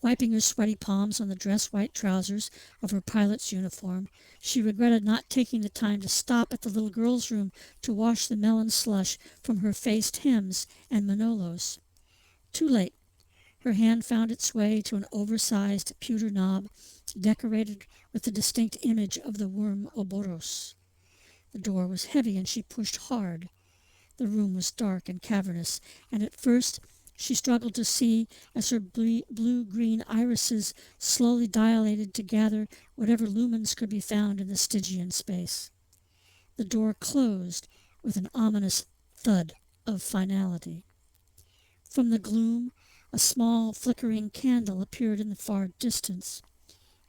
Wiping her sweaty palms on the dress-white trousers of her pilot's uniform, she regretted not taking the time to stop at the little girl's room to wash the melon slush from her faced hems and manolos. Too late. Her hand found its way to an oversized pewter knob decorated with the distinct image of the worm Ouroboros. The door was heavy and she pushed hard. The room was dark and cavernous, and at first she struggled to see as her blue-green irises slowly dilated to gather whatever lumens could be found in the Stygian space. The door closed with an ominous thud of finality. From the gloom, a small flickering candle appeared in the far distance.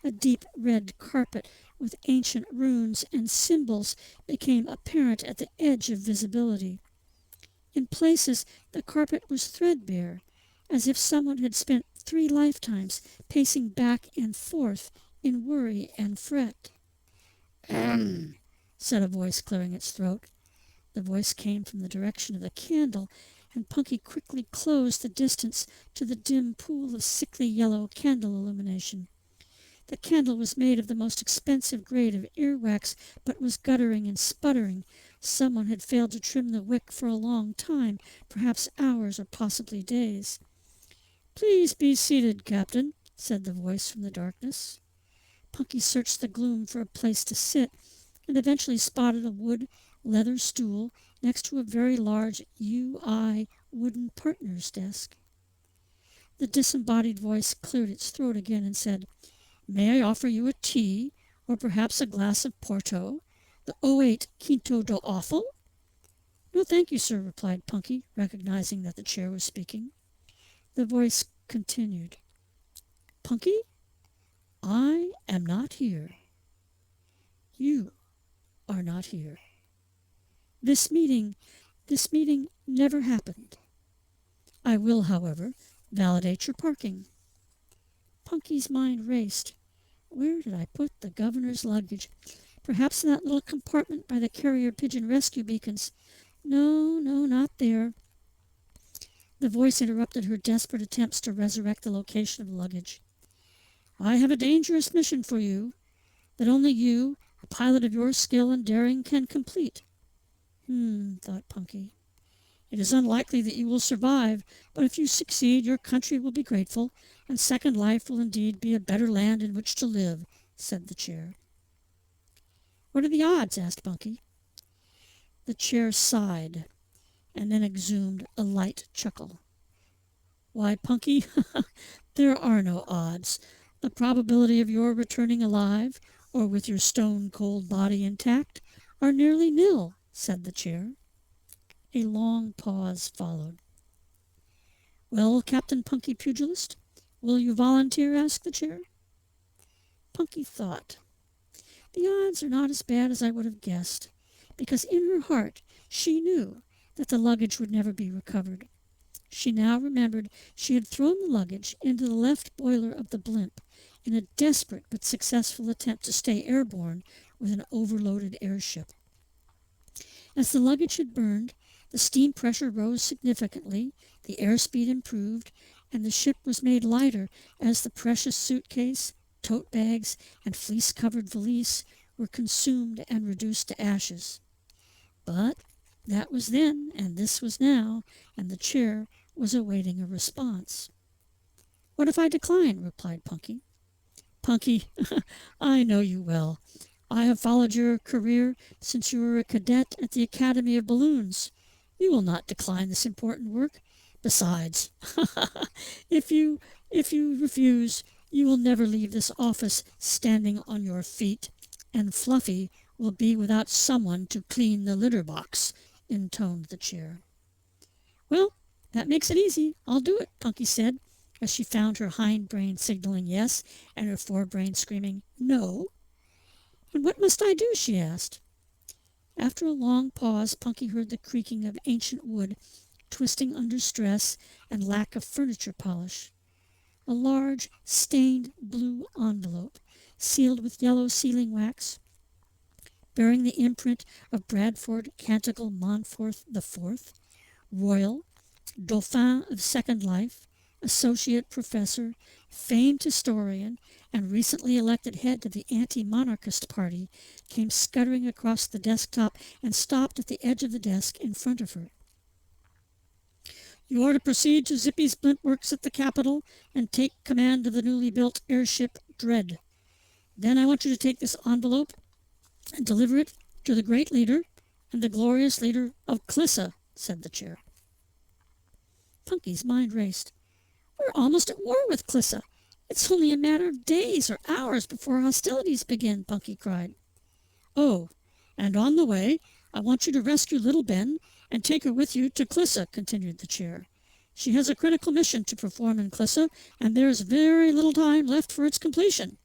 A deep red carpet with ancient runes and symbols became apparent at the edge of visibility. In places, the carpet was threadbare, as if someone had spent 3 lifetimes pacing back and forth in worry and fret. "Ahem," said a voice, clearing its throat. The voice came from the direction of the candle, and Punky quickly closed the distance to the dim pool of sickly yellow candle illumination. The candle was made of the most expensive grade of earwax, but was guttering and sputtering. Someone had failed to trim the wick for a long time, perhaps hours or possibly days. "Please be seated, Captain," said the voice from the darkness. Punky searched the gloom for a place to sit, and eventually spotted a wood leather stool next to a very large UI wooden partner's desk. The disembodied voice cleared its throat again and said, "May I offer you a tea, or perhaps a glass of Porto? The '08 Quinto do Offal?" "No, thank you, sir," replied Punky, recognizing that the chair was speaking. The voice continued, "Punky, I am not here. You are not here. This meeting never happened. I will, however, validate your parking." Punky's mind raced. Where did I put the governor's luggage? Perhaps in that little compartment by the carrier pigeon rescue beacons. No, not there. The voice interrupted her desperate attempts to resurrect the location of the luggage. "I have a dangerous mission for you that only you, a pilot of your skill and daring, can complete." Thought Punky. "It is unlikely that you will survive, but if you succeed, your country will be grateful, and Second Life will indeed be a better land in which to live," said the chair. "What are the odds?" asked Punky. The chair sighed, and then exhumed a light chuckle. "Why, Punky, there are no odds. The probability of your returning alive, or with your stone-cold body intact, are nearly nil," said the chair. A long pause followed. "Well, Captain Punky Pugilist, will you volunteer?" asked the chair. Punky thought. The odds are not as bad as I would have guessed, because in her heart she knew that the luggage would never be recovered. She now remembered she had thrown the luggage into the left boiler of the blimp in a desperate but successful attempt to stay airborne with an overloaded airship. As the luggage had burned, the steam pressure rose significantly, the airspeed improved, and the ship was made lighter as the precious suitcase, tote bags, and fleece-covered valise were consumed and reduced to ashes. But that was then, and this was now, and the chair was awaiting a response. "What if I decline?" replied Punky. "Punky, I know you well. I have followed your career since you were a cadet at the Academy of Balloons. You will not decline this important work. Besides, if you refuse, you will never leave this office standing on your feet, and Fluffy will be without someone to clean the litter box," intoned the chair. "Well, that makes it easy. I'll do it," Punky said, as she found her hind brain signaling yes and her forebrain screaming no. "And what must I do?" she asked. After a long pause, Punky heard the creaking of ancient wood twisting under stress and lack of furniture polish. A large, stained blue envelope, sealed with yellow sealing wax, bearing the imprint of Bradford Canticle Montfort IV, Royal, Dauphin of Second Life, associate professor, famed historian, and recently elected head of the anti-monarchist party, came scuttering across the desktop and stopped at the edge of the desk in front of her. You are to proceed to Zippy Splint Works at the Capitol and take command of the newly built airship Dread. Then I want you to take this envelope and deliver it to the great leader and the glorious leader of Clyssa, said the chair. Punky's mind raced. We're almost at war with Clyssa. It's only a matter of days or hours before hostilities begin, Punky cried. Oh, and on the way, I want you to rescue little Ben and take her with you to Clyssa, continued the chair. She has a critical mission to perform in Clyssa, and there is very little time left for its completion.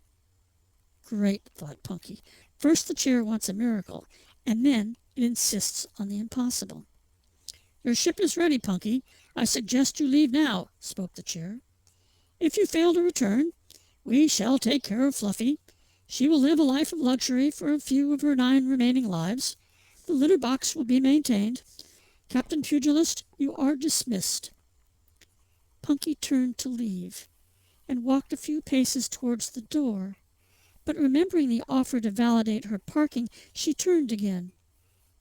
Great, thought Punky. First the chair wants a miracle, and then it insists on the impossible. Your ship is ready, Punky. I suggest you leave now, spoke the chair. If you fail to return, we shall take care of Fluffy. She will live a life of luxury for a few of her 9 remaining lives. The litter box will be maintained. Captain Pugilist, you are dismissed. Punky turned to leave and walked a few paces towards the door, but remembering the offer to validate her parking, she turned again.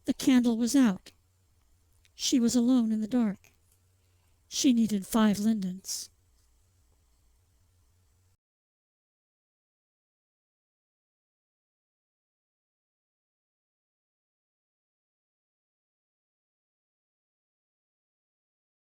The candle was out. She was alone in the dark. She needed 5 lindens.